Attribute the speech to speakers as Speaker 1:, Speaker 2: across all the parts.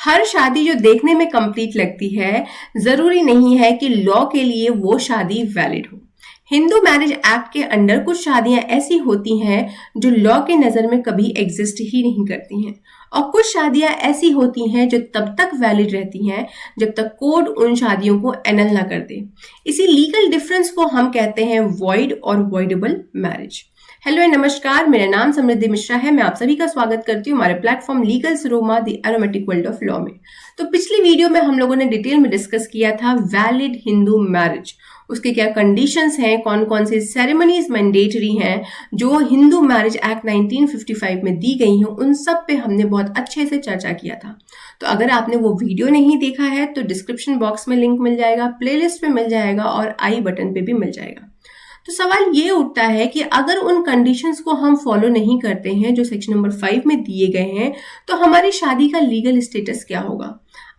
Speaker 1: हर शादी जो देखने में कंप्लीट लगती है, जरूरी नहीं है कि लॉ के लिए वो शादी वैलिड हो। हिंदू मैरिज एक्ट के अंडर कुछ शादियां ऐसी होती हैं जो लॉ के नजर में कभी एग्जिस्ट ही नहीं करती हैं, और कुछ शादियां ऐसी होती हैं जो तब तक वैलिड रहती हैं जब तक कोर्ट उन शादियों को एनल ना कर दे। इसी लीगल डिफरेंस को हम कहते हैं वॉइड और वॉइडेबल मैरिज। हेलो एंड नमस्कार, मेरा नाम समृद्धि मिश्रा है। मैं आप सभी का स्वागत करती हूँ हमारे platform Legal Saroma the aromatic world of law में। तो पिछली वीडियो में हम लोगों ने डिटेल में डिस्कस किया था वैलिड हिंदू मैरिज, उसके क्या कंडीशंस हैं, कौन कौन से सेरेमनीज मैंडेटरी हैं जो हिंदू मैरिज एक्ट 1955 में दी गई हैं, उन सब पे हमने बहुत अच्छे से चर्चा किया था। तो अगर आपने वो वीडियो नहीं देखा है तो डिस्क्रिप्शन बॉक्स में लिंक मिल जाएगा, प्लेलिस्ट पे मिल जाएगा और आई बटन पे भी मिल जाएगा। तो सवाल ये उठता है कि अगर उन कंडीशंस को हम फॉलो नहीं करते हैं जो सेक्शन नंबर 5 में दिए गए हैं, तो हमारी शादी का लीगल स्टेटस क्या होगा।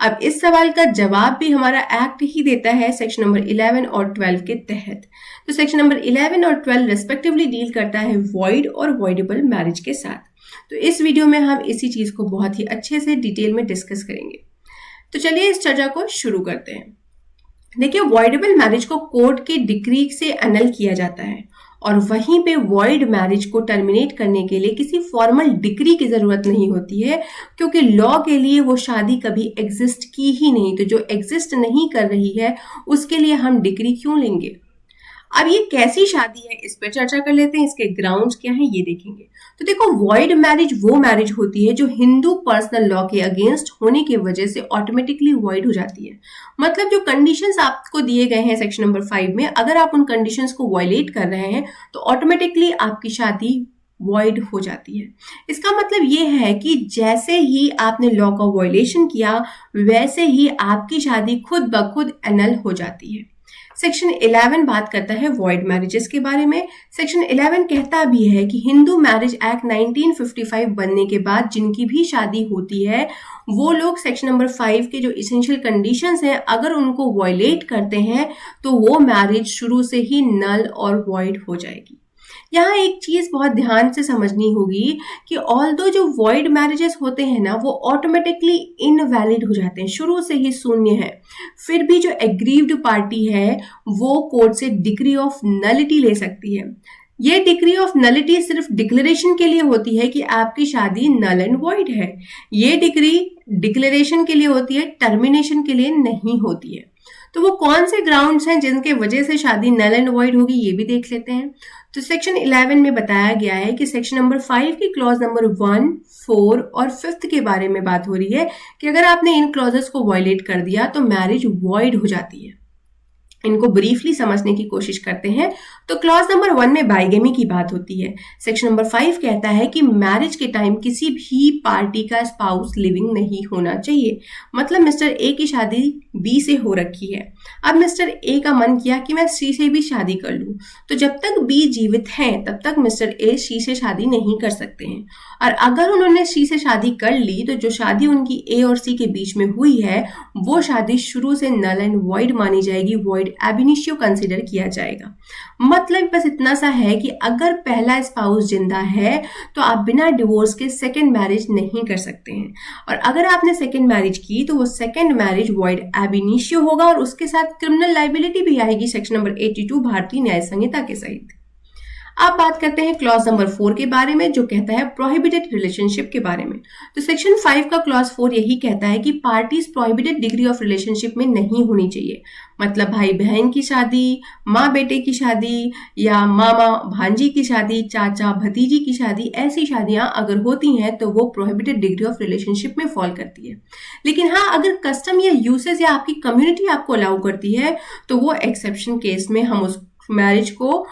Speaker 1: अब इस सवाल का जवाब भी हमारा एक्ट ही देता है सेक्शन नंबर 11 और 12 के तहत। तो सेक्शन नंबर 11 और 12 रेस्पेक्टिवली डील करता है वॉइड और वॉइडेबल मैरिज के साथ। तो इस वीडियो में हम इसी चीज को बहुत ही अच्छे से डिटेल में डिस्कस करेंगे। तो चलिए इस चर्चा को शुरू करते हैं। देखिए, वॉइडेबल मैरिज को कोर्ट के डिक्री से एनल किया जाता है, और वहीं पे वॉइड मैरिज को टर्मिनेट करने के लिए किसी फॉर्मल डिक्री की जरूरत नहीं होती है, क्योंकि लॉ के लिए वो शादी कभी एग्जिस्ट की ही नहीं। तो जो एग्जिस्ट नहीं कर रही है उसके लिए हम डिक्री क्यों लेंगे। अब ये कैसी शादी है, इस पर चर्चा कर लेते हैं। इसके ग्राउंड्स क्या हैं ये देखेंगे। तो देखो, वॉइड मैरिज वो मैरिज होती है जो हिंदू पर्सनल लॉ के अगेंस्ट होने की वजह से ऑटोमेटिकली वॉइड हो जाती है। मतलब जो कंडीशंस आपको दिए गए हैं सेक्शन नंबर 5 में, अगर आप उन कंडीशंस को वायलेट कर रहे हैं तो ऑटोमेटिकली आपकी शादी वॉइड हो जाती है। इसका मतलब ये है कि जैसे ही आपने लॉ का वायलेशन किया, वैसे ही आपकी शादी खुद ब खुद एनल हो जाती है। सेक्शन 11 बात करता है वॉइड मैरिजेस के बारे में। सेक्शन 11 कहता भी है कि हिंदू मैरिज एक्ट 1955 बनने के बाद जिनकी भी शादी होती है, वो लोग सेक्शन नंबर 5 के जो इसेंशियल कंडीशंस हैं, अगर उनको वॉयलेट करते हैं तो वो मैरिज शुरू से ही नल और वॉइड हो जाएगी। यहाँ एक चीज बहुत ध्यान से समझनी होगी कि ऑल्दो जो वॉइड मैरिजेस होते हैं ना, वो ऑटोमेटिकली इनवैलिड हो जाते हैं, शुरू से ही शून्य है। फिर भी जो एग्रीव्ड पार्टी है वो कोर्ट से डिक्री ऑफ नलिटी ले सकती है। ये डिक्री ऑफ नलिटी सिर्फ डिक्लेरेशन के लिए होती है कि आपकी शादी नल एंड वॉइड है। ये डिक्री डिक्लेरेशन के लिए होती है, टर्मिनेशन के लिए नहीं होती है। तो वो कौन से ग्राउंड्स हैं जिनके वजह से शादी नल एंड वॉइड होगी, ये भी देख लेते हैं। तो सेक्शन 11 में बताया गया है कि सेक्शन नंबर 5 की क्लॉज नंबर 1, 4 और 5 के बारे में बात हो रही है कि अगर आपने इन क्लॉजेस को वायलेट कर दिया तो मैरिज वॉइड हो जाती है। इनको ब्रीफली समझने की कोशिश करते हैं। तो क्लॉज नंबर 1 में बाइगेमी की बात होती है। सेक्शन नंबर 5 कहता है कि मैरिज के टाइम किसी भी पार्टी का स्पाउस लिविंग नहीं होना चाहिए। मतलब मिस्टर ए की शादी बी से हो रखी है, अब मिस्टर ए का मन किया कि मैं सी से भी शादी कर लूं, तो जब तक बी जीवित हैं तब तक मिस्टर ए सी से शादी नहीं कर सकते हैं। और अगर उन्होंने सी से शादी कर ली तो जो शादी उनकी ए और सी के बीच में हुई है वो शादी शुरू से नल एंड वॉइड मानी जाएगी, वॉइड एब इनिशियो कंसिडर किया जाएगा। मतलब बस इतना सा है कि अगर पहला स्पाउस जिंदा है तो आप बिना डिवोर्स के सेकंड मैरिज नहीं कर सकते हैं, और अगर आपने सेकंड मैरिज की तो वो second marriage void ab initio होगा, और उसके साथ क्रिमिनल लाइबिलिटी भी आएगी सेक्शन नंबर 82 भारतीय न्याय संहिता के सहित। अब बात करते हैं क्लॉज नंबर 4 के बारे में, जो कहता है प्रोहिबिटेड रिलेशनशिप के बारे में। तो सेक्शन 5 का क्लॉज 4 यही कहता है कि parties prohibited degree of relationship में नहीं होनी चाहिए। मतलब भाई बहन की शादी, माँ बेटे की शादी, या मामा भांजी की शादी, चाचा भतीजी की शादी, ऐसी शादियां अगर होती हैं तो वो प्रोहिबिटेड डिग्री ऑफ रिलेशनशिप में फॉल करती है। लेकिन हाँ, अगर कस्टम या यूसेज या आपकी कम्युनिटी आपको अलाउ करती है तो वो एक्सेप्शन केस में हम उस मैरिज को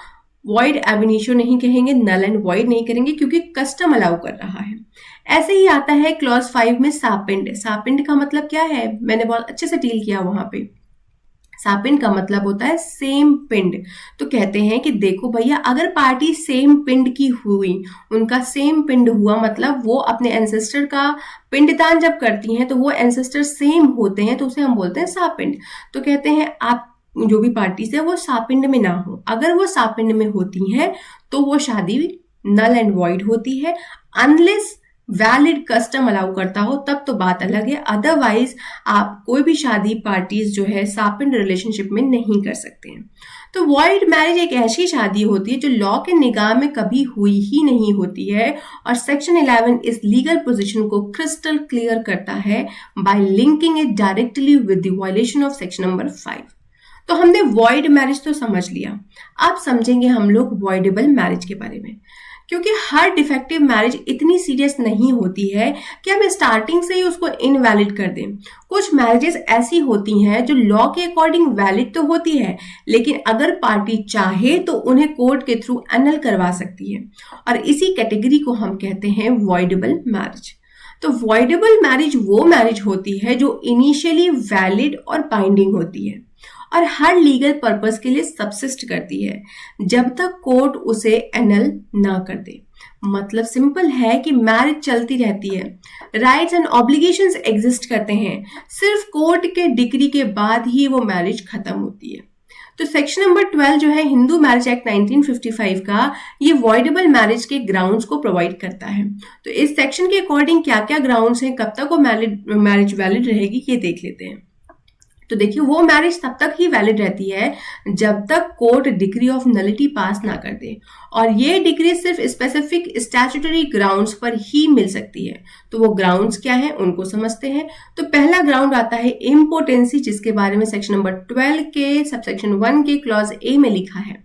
Speaker 1: वॉइड एब इनिशियो नहीं कहेंगे, नल एंड वॉइड नहीं करेंगे, क्योंकि कस्टम अलाउ कर रहा है। ऐसे ही आता है क्लॉज 5 में सापिंड। सापिंड का मतलब क्या है, मैंने बहुत अच्छे से डील किया वहां पे। सापिंड का मतलब होता है सेम पिंड। तो कहते हैं कि देखो भैया, अगर पार्टी सेम पिंड की हुई, उनका सेम पिंड हुआ, मतलब वो अपने एंसेस्टर का पिंडदान जब करती हैं तो वो एंसेस्टर सेम होते हैं, तो उसे हम बोलते हैं सापिंड। तो कहते हैं आप जो भी पार्टीज है वो सापिंड में ना हो। अगर वो सापिंड में होती हैं तो वो शादी नल एंड वॉइड होती है, अनलेस वैलिड कस्टम अलाउ करता हो तब तो बात अलग है, अदरवाइज आप कोई भी शादी पार्टीज जो है सापेंड रिलेशनशिप में नहीं कर सकते हैं। तो वॉइड मैरिज एक ऐसी शादी होती है जो लॉ के निगाह में कभी हुई ही नहीं होती है, और सेक्शन 11 इस लीगल पोजीशन को क्रिस्टल क्लियर करता है bye linking it directly with the violation of section number 5। तो हमने वॉइड मैरिज तो समझ लिया, अब समझेंगे हम लोग वॉइडेबल मैरिज के बारे में, क्योंकि हर डिफेक्टिव मैरिज इतनी सीरियस नहीं होती है कि हम स्टार्टिंग से ही उसको इनवैलिड कर दें। कुछ मैरिजेस ऐसी होती हैं जो लॉ के अकॉर्डिंग वैलिड तो होती है, लेकिन अगर पार्टी चाहे तो उन्हें कोर्ट के थ्रू एनल करवा सकती है, और इसी कैटेगरी को हम कहते हैं वॉइडेबल मैरिज। तो वॉइडेबल मैरिज वो मैरिज होती है जो इनिशियली वैलिड और बाइंडिंग होती है और हर लीगल पर्पस के लिए सबसिस्ट करती है जब तक कोर्ट उसे एनल ना कर दे। मतलब सिंपल है कि मैरिज चलती रहती है, राइट्स एंड ऑब्लिगेशंस एग्जिस्ट करते हैं, सिर्फ कोर्ट के डिक्री के बाद ही वो मैरिज खत्म होती है। तो सेक्शन नंबर 12 जो है हिंदू मैरिज एक्ट 1955 का, ये वॉइडेबल मैरिज के ग्राउंड्स को प्रोवाइड करता है। तो इस सेक्शन के अकॉर्डिंग क्या क्या ग्राउंड्स हैं, कब तक वो मैरिज वैलिड रहेगी, ये देख लेते हैं। तो देखिए, वो मैरिज तब तक ही वैलिड रहती है जब तक कोर्ट डिक्री ऑफ नलिटी पास ना कर दे, और ये डिक्री सिर्फ स्पेसिफिक स्टैट्यूटरी ग्राउंड्स पर ही मिल सकती है। तो वो ग्राउंड्स क्या हैं उनको समझते हैं। तो पहला ग्राउंड आता है इम्पोर्टेंसी, जिसके बारे में सेक्शन नंबर 12 के सबसेक्शन 1 के क्लॉज ए में लिखा है।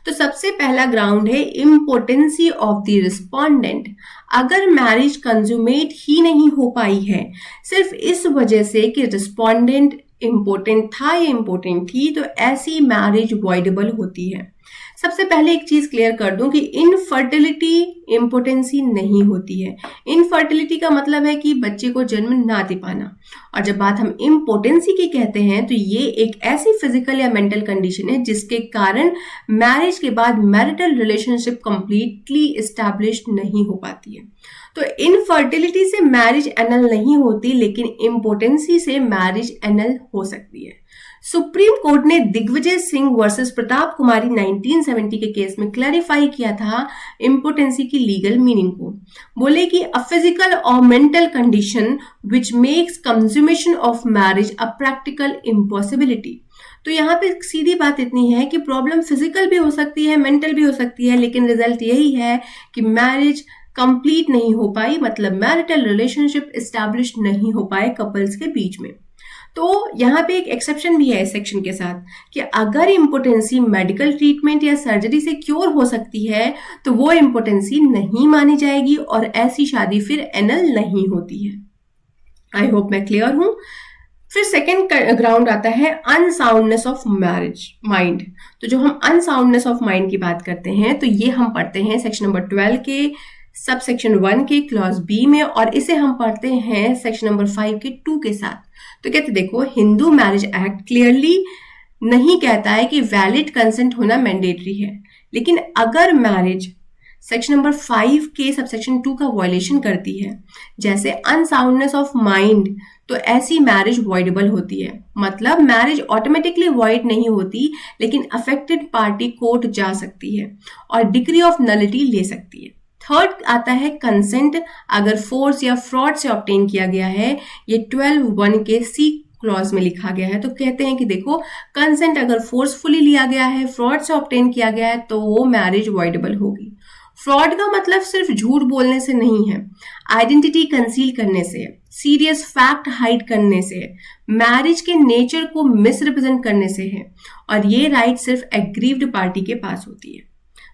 Speaker 1: तो सबसे पहला ग्राउंड है इम्पोर्टेंसी ऑफ द रिस्पोंडेंट। अगर मैरिज कंज्यूमेट ही नहीं हो पाई है सिर्फ इस वजह से कि रिस्पोंडेंट इम्पोर्टेंट था या इम्पोर्टेंट थी, तो ऐसी मैरिज वॉइडेबल होती है। सबसे पहले एक चीज क्लियर कर दूं कि इनफर्टिलिटी इम्पोर्टेंसी नहीं होती है। इनफर्टिलिटी का मतलब है कि बच्चे को जन्म ना दे पाना, और जब बात हम इम्पोर्टेंसी की कहते हैं तो ये एक ऐसी फिजिकल या मेंटल कंडीशन है जिसके कारण मैरिज के बाद मैरिटल रिलेशनशिप कंप्लीटली एस्टैब्लिश नहीं हो पाती है। तो इनफर्टिलिटी से मैरिज एनल नहीं होती, लेकिन इम्पोर्टेंसी से मैरिज एनल हो सकती है। सुप्रीम कोर्ट ने दिग्विजय सिंह वर्सेस प्रताप कुमारी 1970 के केस में क्लैरिफाई किया था इम्पोर्टेंसी की लीगल मीनिंग को। बोले कि अ फिजिकल और mental condition which makes consummation of marriage a practical impossibility. तो यहाँ पे सीधी बात इतनी है कि प्रॉब्लम फिजिकल भी हो सकती है, मेंटल भी हो सकती है, लेकिन रिजल्ट यही है कि मैरिज कंप्लीट नहीं हो पाई, मतलब मैरिटल रिलेशनशिप एस्टैब्लिश नहीं हो पाए कपल्स के बीच में। तो यहाँ पे एक एक्सेप्शन भी है इस सेक्शन के साथ कि अगर इम्पोर्टेंसी मेडिकल ट्रीटमेंट या सर्जरी से क्योर हो सकती है तो वो इम्पोर्टेंसी नहीं मानी जाएगी और ऐसी शादी फिर एनल नहीं होती है। आई होप मैं क्लियर हूं। फिर सेकेंड ग्राउंड आता है अनसाउंडनेस ऑफ मैरिज माइंड। तो जो हम अनसाउंडनेस ऑफ माइंड की बात करते हैं तो ये हम पढ़ते हैं सेक्शन नंबर 12 के सब सेक्शन 1 के क्लॉज बी में, और इसे हम पढ़ते हैं सेक्शन नंबर 5 के 2 के साथ। तो कहते देखो, हिंदू मैरिज एक्ट क्लियरली नहीं कहता है कि वैलिड कंसेंट होना मैंडेटरी है, लेकिन अगर मैरिज सेक्शन नंबर 5 के सबसेक्शन 2 का वायलेशन करती है, जैसे अनसाउंडनेस ऑफ माइंड, तो ऐसी मैरिज वॉइडेबल होती है। मतलब मैरिज ऑटोमेटिकली वॉइड नहीं होती, लेकिन अफेक्टेड पार्टी कोर्ट जा सकती है और डिग्री ऑफ नलिटी ले सकती है। थर्ड आता है कंसेंट, अगर फोर्स या फ्रॉड से ऑब्टेन किया गया है, ये 12(1) के सी क्लॉज में लिखा गया है। तो कहते हैं कि देखो, कंसेंट अगर फोर्सफुली लिया गया है, फ्रॉड से ऑब्टेन किया गया है, तो वो मैरिज वॉइडेबल होगी। फ्रॉड का मतलब सिर्फ झूठ बोलने से नहीं है, आइडेंटिटी कंसील करने से, सीरियस फैक्ट हाइड करने से, मैरिज के नेचर को मिसरिप्रेजेंट करने से है, और ये राइट सिर्फ एग्रीव्ड पार्टी के पास होती है।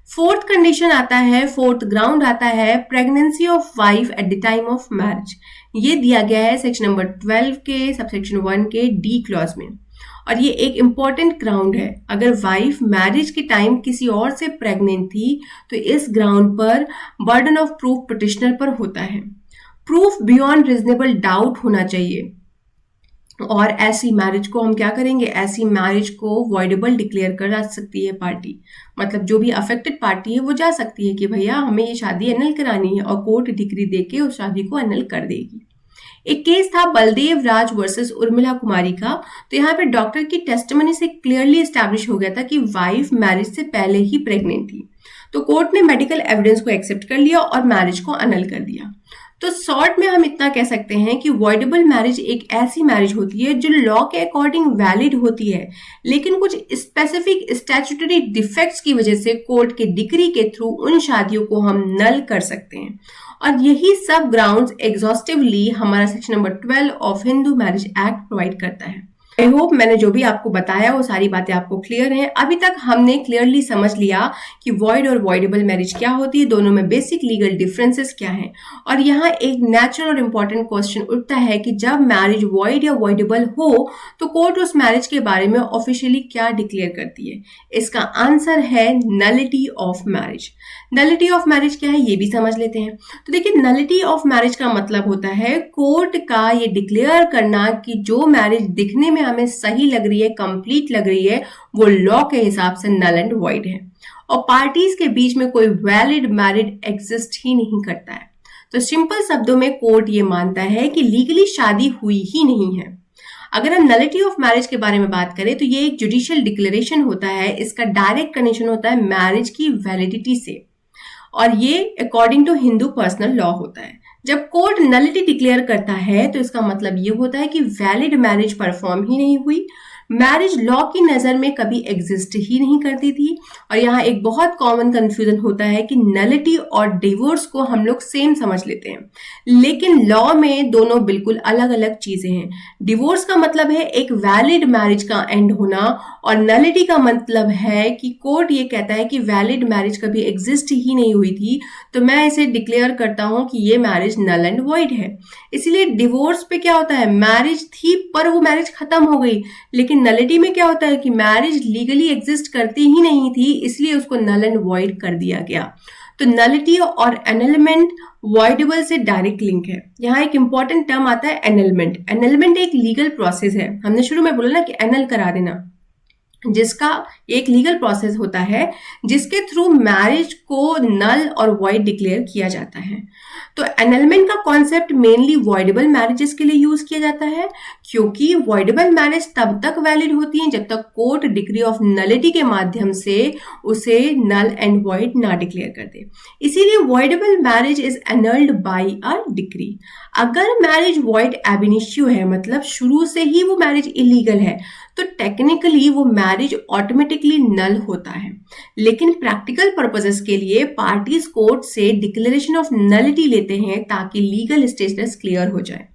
Speaker 1: फोर्थ कंडीशन आता है, फोर्थ ग्राउंड आता है pregnancy of wife at the time of marriage. ये दिया गया है सेक्शन नंबर 12 के सबसेक्शन 1 के डी क्लॉज में, और ये एक इंपॉर्टेंट ग्राउंड है। अगर वाइफ मैरिज के टाइम किसी और से प्रेग्नेंट थी तो इस ग्राउंड पर बर्डन ऑफ प्रूफ पिटिशनर पर होता है। प्रूफ बियॉन्ड रीजनेबल डाउट होना चाहिए, और ऐसी मैरिज को हम क्या करेंगे, ऐसी मैरिज को वॉइडेबल डिक्लेयर कर सकती है पार्टी। मतलब जो भी अफेक्टेड पार्टी है वो जा सकती है कि भैया हमें ये शादी एनल करानी है, और कोर्ट डिग्री देके उस शादी को एनल कर देगी। एक केस था बलदेव राज वर्सेस उर्मिला कुमारी का। तो यहाँ पे डॉक्टर की टेस्टिमनी से क्लियरली एस्टैब्लिश हो गया था कि वाइफ मैरिज से पहले ही प्रेग्नेंट थी। तो कोर्ट ने मेडिकल एविडेंस को एक्सेप्ट कर लिया और मैरिज को एनल कर दिया। तो शॉर्ट में हम इतना कह सकते हैं कि वॉइडेबल मैरिज एक ऐसी मैरिज होती है जो लॉ के अकॉर्डिंग वैलिड होती है, लेकिन कुछ स्पेसिफिक स्टैट्यूटरी डिफेक्ट्स की वजह से कोर्ट के डिक्री के थ्रू उन शादियों को हम नल कर सकते हैं। और यही सब ग्राउंड्स एग्जॉस्टिवली हमारा section number 12 of Hindu marriage act provide करता है। आई होप मैंने जो भी आपको बताया वो सारी बातें आपको क्लियर हैं। अभी तक हमने क्लियरली समझ लिया कि वॉइड और वॉइडेबल मैरिज क्या होती है, दोनों में बेसिक लीगल डिफरेंसेस क्या हैं। और यहाँ एक नेचुरल और इम्पोर्टेंट क्वेश्चन उठता है कि जब मैरिज वॉइड या वॉइडेबल हो तो कोर्ट उस मैरिज के बारे में ऑफिशियली क्या डिक्लेयर करती है। इसका आंसर है nullity of marriage. Nullity of marriage क्या है ये भी समझ लेते हैं। तो देखिए, नलिटी ऑफ मैरिज का मतलब होता है कोर्ट का ये डिक्लेयर करना कि जो मैरिज दिखने में हमें सही लग रही है, कंप्लीट लग रही है, वो लॉ के हिसाब से नल एंड वॉइड है और पार्टीज के बीच में कोई वैलिड मैरिज एग्जिस्ट ही नहीं करता है। तो सिंपल शब्दों में कोर्ट ये मानता है कि लीगली शादी हुई ही नहीं है। अगर हम नलिटी ऑफ मैरिज के बारे में बात करें तो ये एक जुडिशियल डिक्लेरेशन होता है। इसका डायरेक्ट कनेक्शन होता है मैरिज की वैलिडिटी से और ये according to Hindu personal law होता है। जब कोर्ट नलिटी डिक्लेयर करता है तो इसका मतलब ये होता है कि वैलिड मैरिज परफॉर्म ही नहीं हुई, मैरिज लॉ की नजर में कभी एग्जिस्ट ही नहीं करती थी। और यहाँ एक बहुत कॉमन कंफ्यूजन होता है कि नलिटी और डिवोर्स को हम लोग सेम समझ लेते हैं, लेकिन लॉ में दोनों बिल्कुल अलग अलग चीजें हैं। डिवोर्स का मतलब है एक वैलिड मैरिज का एंड होना और नलिटी का मतलब है कि कोर्ट ये कहता है कि वैलिड मैरिज कभी एग्जिस्ट ही नहीं हुई थी, तो मैं इसे डिक्लेयर करता हूं कि ये मैरिज नल एंड वॉइड है। इसीलिए डिवोर्स पे क्या होता है, मैरिज थी पर वो मैरिज खत्म हो गई, लेकिन नलिटी में क्या होता है कि मैरिज लीगली एग्जिस्ट करती ही नहीं थी, इसलिए उसको नल एंड वॉइड कर दिया गया। तो नलिटी और एनलमेंट वॉइडेबल से डायरेक्ट लिंक है। यहाँ एक इंपॉर्टेंट टर्म आता है एनलमेंट। एनलमेंट एक लीगल प्रोसेस है। हमने शुरू में बोला ना कि एनल करा देना, जिसका एक लीगल प्रोसेस होता है जिसके थ्रू मैरिज को नल और वॉइड डिक्लेयर किया जाता है। तो एनलमेंट का कॉन्सेप्ट मेनली वॉइडेबल मैरिजेस के लिए यूज किया जाता है, क्योंकि वॉइडेबल मैरिज तब तक वैलिड होती है जब तक कोर्ट डिग्री ऑफ नलिटी के माध्यम से उसे नल एंड वॉइड ना डिक्लेयर कर दे। इसीलिए voidable marriage is annulled by a decree. अगर मैरिज वॉइड एब इनिशियो है, मतलब शुरू से ही वो मैरिज इलीगल है, तो टेक्निकली वो मैरिज ऑटोमेटिकली नल होता है। लेकिन प्रैक्टिकल पर्पसेस के लिए पार्टीज कोर्ट से डिक्लेरेशन ऑफ नलिटी लेते हैं ताकि लीगल स्टेटस क्लियर हो जाए।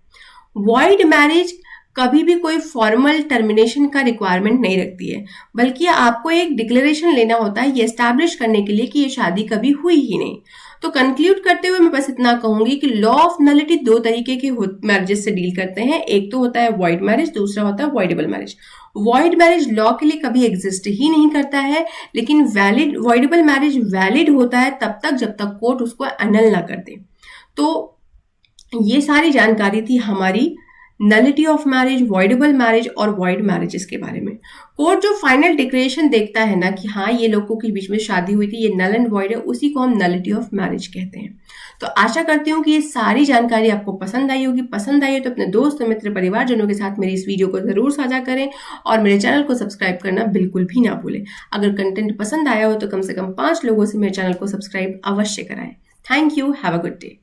Speaker 1: वॉइड मैरिज कभी भी कोई फॉर्मल टर्मिनेशन का रिक्वायरमेंट नहीं रखती है, बल्कि आपको एक डिक्लेरेशन लेना होता है ये एस्टैब्लिश करने के लिए कि ये शादी कभी हुई ही नहीं। तो कंक्लूड करते हुए मैं बस इतना कहूंगी कि लॉ ऑफ नलिटी दो तरीके के मैरिजेस से डील करते हैं। एक तो होता है वॉइड मैरिज, दूसरा होता है voidable marriage. Void marriage law के लिए कभी एग्जिस्ट ही नहीं करता है, लेकिन वैलिड वॉइडेबल मैरिज वैलिड होता है तब तक जब तक कोर्ट उसको एनल ना कर दे। तो ये सारी जानकारी थी हमारी nullity of marriage, voidable marriage और वॉइड मैरिजेस के बारे में। कोर्ट जो फाइनल डिक्लेरेशन देखता है ना कि हाँ ये लोगों के बीच में शादी हुई थी, ये नल एंड वॉइड है, उसी को हम नलिटी ऑफ मैरिज कहते हैं। तो आशा करती हूँ कि ये सारी जानकारी आपको पसंद आई होगी। पसंद आई हो तो अपने दोस्त, मित्र, परिवारजनों के साथ मेरी इस वीडियो को जरूर साझा करें और मेरे चैनल को सब्सक्राइब करना बिल्कुल भी ना भूलें। अगर कंटेंट पसंद आया हो तो कम से कम 5 लोगों से मेरे चैनल को सब्सक्राइब अवश्य कराएं। Thank you, have a good day.